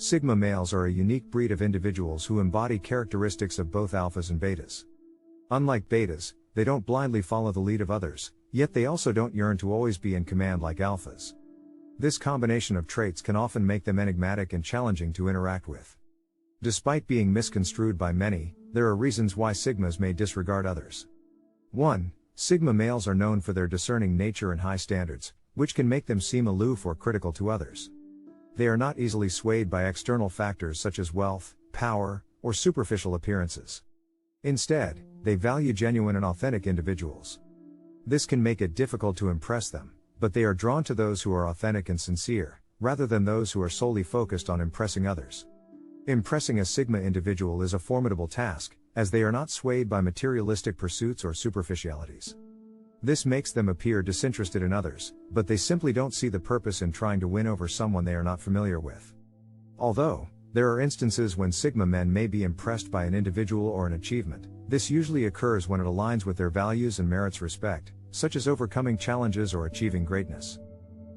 Sigma males are a unique breed of individuals who embody characteristics of both alphas and betas. Unlike betas, they don't blindly follow the lead of others, yet they also don't yearn to always be in command like alphas. This combination of traits can often make them enigmatic and challenging to interact with. Despite being misconstrued by many, there are reasons why Sigmas may disregard others. 1. Sigma males are known for their discerning nature and high standards, which can make them seem aloof or critical to others. They are not easily swayed by external factors such as wealth, power, or superficial appearances. Instead, they value genuine and authentic individuals. This can make it difficult to impress them, but they are drawn to those who are authentic and sincere, rather than those who are solely focused on impressing others. Impressing a Sigma individual is a formidable task, as they are not swayed by materialistic pursuits or superficialities. This makes them appear disinterested in others, but they simply don't see the purpose in trying to win over someone they are not familiar with. Although, there are instances when Sigma men may be impressed by an individual or an achievement, this usually occurs when it aligns with their values and merits respect, such as overcoming challenges or achieving greatness.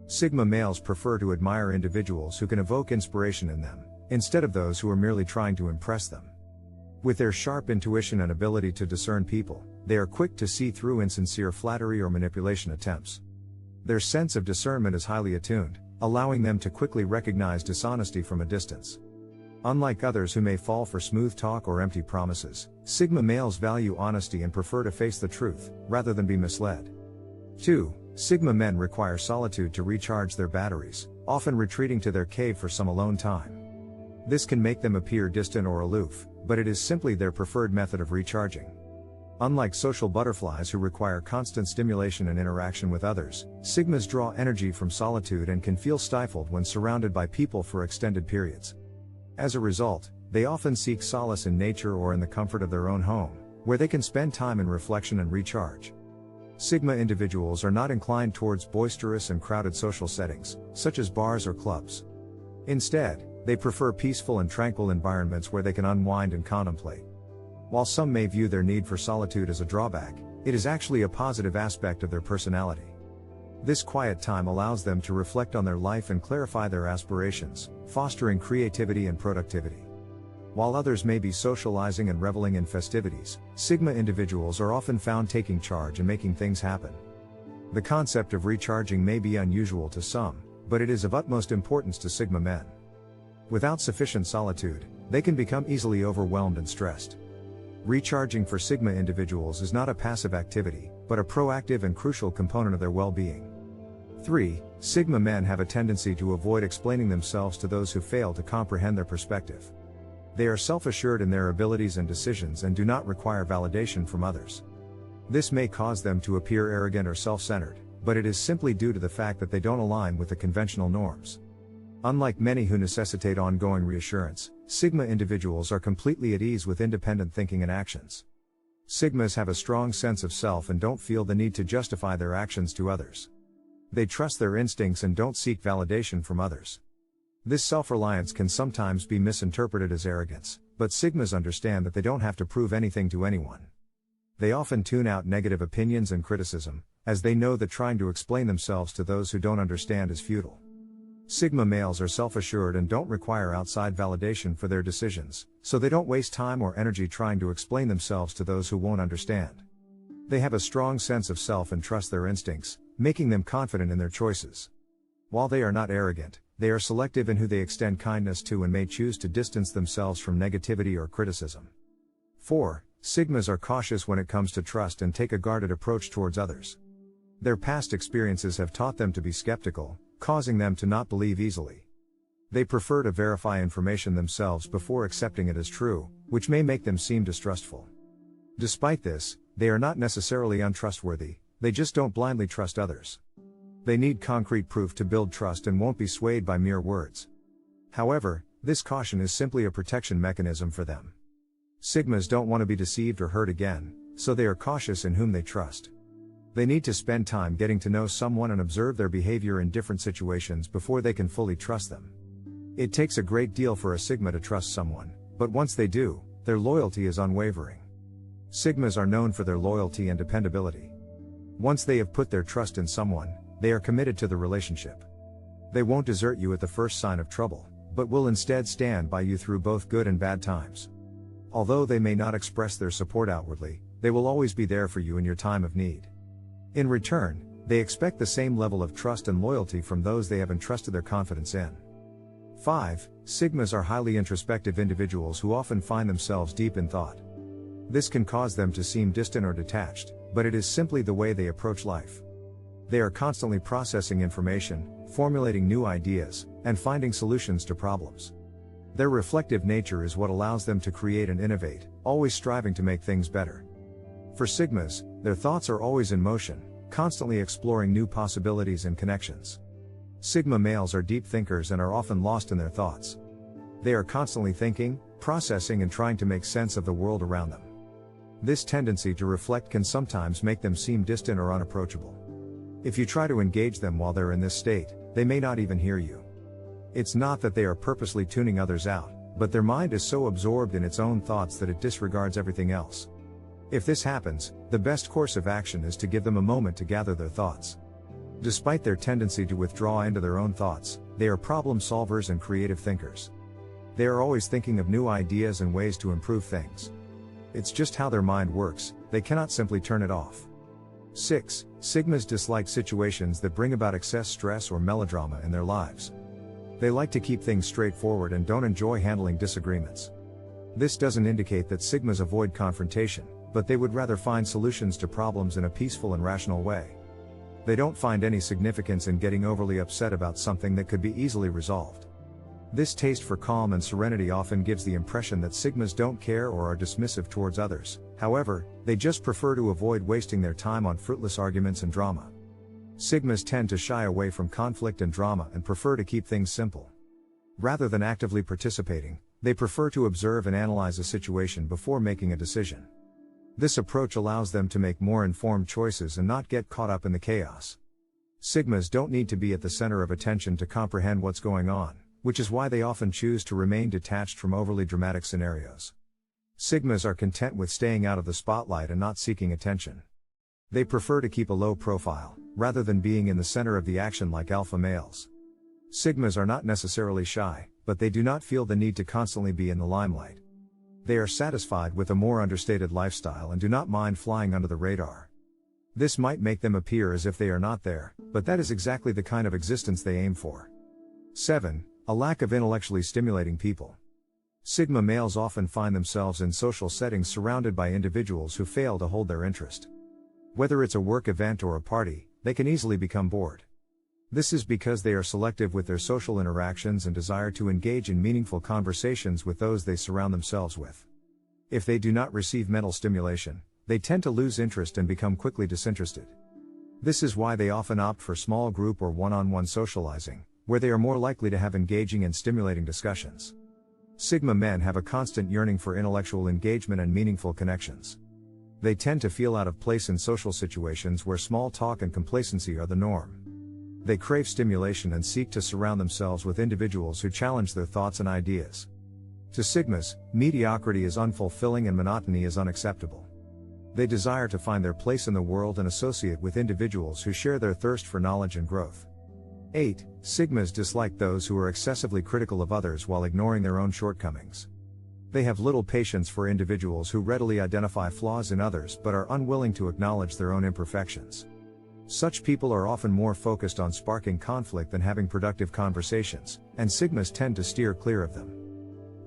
Sigma males prefer to admire individuals who can evoke inspiration in them, instead of those who are merely trying to impress them. With their sharp intuition and ability to discern people, they are quick to see through insincere flattery or manipulation attempts. Their sense of discernment is highly attuned, allowing them to quickly recognize dishonesty from a distance. Unlike others who may fall for smooth talk or empty promises, Sigma males value honesty and prefer to face the truth, rather than be misled. 2. Sigma men require solitude to recharge their batteries, often retreating to their cave for some alone time. This can make them appear distant or aloof, but it is simply their preferred method of recharging. Unlike social butterflies who require constant stimulation and interaction with others, Sigmas draw energy from solitude and can feel stifled when surrounded by people for extended periods. As a result, they often seek solace in nature or in the comfort of their own home, where they can spend time in reflection and recharge. Sigma individuals are not inclined towards boisterous and crowded social settings, such as bars or clubs. Instead, they prefer peaceful and tranquil environments where they can unwind and contemplate. While some may view their need for solitude as a drawback, it is actually a positive aspect of their personality. This quiet time allows them to reflect on their life and clarify their aspirations, fostering creativity and productivity. While others may be socializing and reveling in festivities, Sigma individuals are often found taking charge and making things happen. The concept of recharging may be unusual to some, but it is of utmost importance to Sigma men. Without sufficient solitude, they can become easily overwhelmed and stressed. Recharging for Sigma individuals is not a passive activity, but a proactive and crucial component of their well-being. 3. Sigma men have a tendency to avoid explaining themselves to those who fail to comprehend their perspective. They are self-assured in their abilities and decisions and do not require validation from others. This may cause them to appear arrogant or self-centered, but it is simply due to the fact that they don't align with the conventional norms. Unlike many who necessitate ongoing reassurance, Sigma individuals are completely at ease with independent thinking and actions. Sigmas have a strong sense of self and don't feel the need to justify their actions to others. They trust their instincts and don't seek validation from others. This self-reliance can sometimes be misinterpreted as arrogance, but Sigmas understand that they don't have to prove anything to anyone. They often tune out negative opinions and criticism, as they know that trying to explain themselves to those who don't understand is futile. Sigma males are self-assured and don't require outside validation for their decisions, so they don't waste time or energy trying to explain themselves to those who won't understand. They have a strong sense of self and trust their instincts, making them confident in their choices. While they are not arrogant, they are selective in who they extend kindness to and may choose to distance themselves from negativity or criticism. 4. Sigmas are cautious when it comes to trust and take a guarded approach towards others. Their past experiences have taught them to be skeptical, causing them to not believe easily. They prefer to verify information themselves before accepting it as true, which may make them seem distrustful. Despite this, they are not necessarily untrustworthy, they just don't blindly trust others. They need concrete proof to build trust and won't be swayed by mere words. However, this caution is simply a protection mechanism for them. Sigmas don't want to be deceived or hurt again, so they are cautious in whom they trust. They need to spend time getting to know someone and observe their behavior in different situations before they can fully trust them. It takes a great deal for a Sigma to trust someone, but once they do, their loyalty is unwavering. Sigmas are known for their loyalty and dependability. Once they have put their trust in someone, they are committed to the relationship. They won't desert you at the first sign of trouble, but will instead stand by you through both good and bad times. Although they may not express their support outwardly, they will always be there for you in your time of need. In return, they expect the same level of trust and loyalty from those they have entrusted their confidence in. 5. Sigmas are highly introspective individuals who often find themselves deep in thought. This can cause them to seem distant or detached, but it is simply the way they approach life. They are constantly processing information, formulating new ideas, and finding solutions to problems. Their reflective nature is what allows them to create and innovate, always striving to make things better. For Sigmas, their thoughts are always in motion, constantly exploring new possibilities and connections. Sigma males are deep thinkers and are often lost in their thoughts. They are constantly thinking, processing, and trying to make sense of the world around them. This tendency to reflect can sometimes make them seem distant or unapproachable. If you try to engage them while they're in this state, they may not even hear you. It's not that they are purposely tuning others out, but their mind is so absorbed in its own thoughts that it disregards everything else. If this happens, the best course of action is to give them a moment to gather their thoughts. Despite their tendency to withdraw into their own thoughts, they are problem solvers and creative thinkers. They are always thinking of new ideas and ways to improve things. It's just how their mind works, they cannot simply turn it off. 6. Sigmas dislike situations that bring about excess stress or melodrama in their lives. They like to keep things straightforward and don't enjoy handling disagreements. This doesn't indicate that Sigmas avoid confrontation, but they would rather find solutions to problems in a peaceful and rational way. They don't find any significance in getting overly upset about something that could be easily resolved. This taste for calm and serenity often gives the impression that Sigmas don't care or are dismissive towards others. However, they just prefer to avoid wasting their time on fruitless arguments and drama. Sigmas tend to shy away from conflict and drama and prefer to keep things simple. Rather than actively participating, they prefer to observe and analyze a situation before making a decision. This approach allows them to make more informed choices and not get caught up in the chaos. Sigmas don't need to be at the center of attention to comprehend what's going on, which is why they often choose to remain detached from overly dramatic scenarios. Sigmas are content with staying out of the spotlight and not seeking attention. They prefer to keep a low profile, rather than being in the center of the action like alpha males. Sigmas are not necessarily shy, but they do not feel the need to constantly be in the limelight. They are satisfied with a more understated lifestyle and do not mind flying under the radar. This might make them appear as if they are not there, but that is exactly the kind of existence they aim for. 7. A lack of intellectually stimulating people. Sigma males often find themselves in social settings surrounded by individuals who fail to hold their interest. Whether it's a work event or a party, they can easily become bored. This is because they are selective with their social interactions and desire to engage in meaningful conversations with those they surround themselves with. If they do not receive mental stimulation, they tend to lose interest and become quickly disinterested. This is why they often opt for small group or one-on-one socializing, where they are more likely to have engaging and stimulating discussions. Sigma men have a constant yearning for intellectual engagement and meaningful connections. They tend to feel out of place in social situations where small talk and complacency are the norm. They crave stimulation and seek to surround themselves with individuals who challenge their thoughts and ideas. To Sigmas, mediocrity is unfulfilling and monotony is unacceptable. They desire to find their place in the world and associate with individuals who share their thirst for knowledge and growth. 8. Sigmas dislike those who are excessively critical of others while ignoring their own shortcomings. They have little patience for individuals who readily identify flaws in others but are unwilling to acknowledge their own imperfections. Such people are often more focused on sparking conflict than having productive conversations, and Sigmas tend to steer clear of them.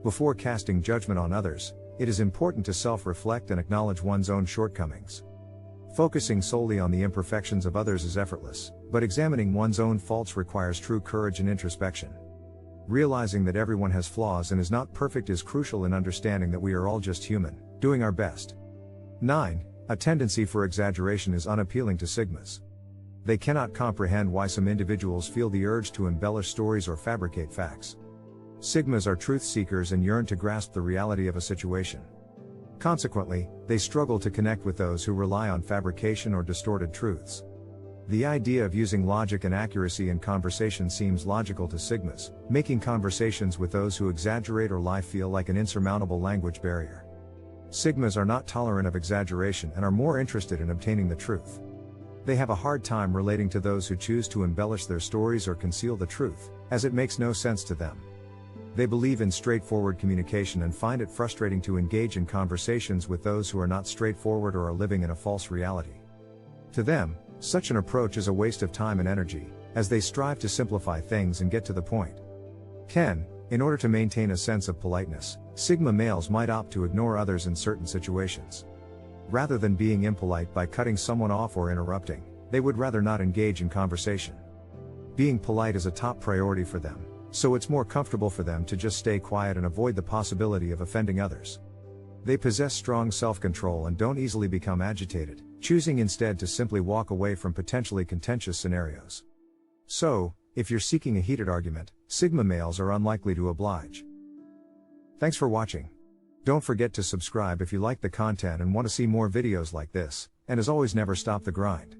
Before casting judgment on others, it is important to self-reflect and acknowledge one's own shortcomings. Focusing solely on the imperfections of others is effortless, but examining one's own faults requires true courage and introspection. Realizing that everyone has flaws and is not perfect is crucial in understanding that we are all just human, doing our best. 9. A tendency for exaggeration is unappealing to Sigmas. They cannot comprehend why some individuals feel the urge to embellish stories or fabricate facts. Sigmas are truth seekers and yearn to grasp the reality of a situation. Consequently, they struggle to connect with those who rely on fabrication or distorted truths. The idea of using logic and accuracy in conversation seems logical to Sigmas, making conversations with those who exaggerate or lie feel like an insurmountable language barrier. Sigmas are not tolerant of exaggeration and are more interested in obtaining the truth. They have a hard time relating to those who choose to embellish their stories or conceal the truth, as it makes no sense to them. They believe in straightforward communication and find it frustrating to engage in conversations with those who are not straightforward or are living in a false reality. To them, such an approach is a waste of time and energy, as they strive to simplify things and get to the point. In order to maintain a sense of politeness, Sigma males might opt to ignore others in certain situations. Rather than being impolite by cutting someone off or interrupting, they would rather not engage in conversation. Being polite is a top priority for them, so it's more comfortable for them to just stay quiet and avoid the possibility of offending others. They possess strong self-control and don't easily become agitated, choosing instead to simply walk away from potentially contentious scenarios. So, if you're seeking a heated argument, Sigma males are unlikely to oblige. Thanks for watching. Don't forget to subscribe if you like the content and want to see more videos like this, and as always, never stop the grind.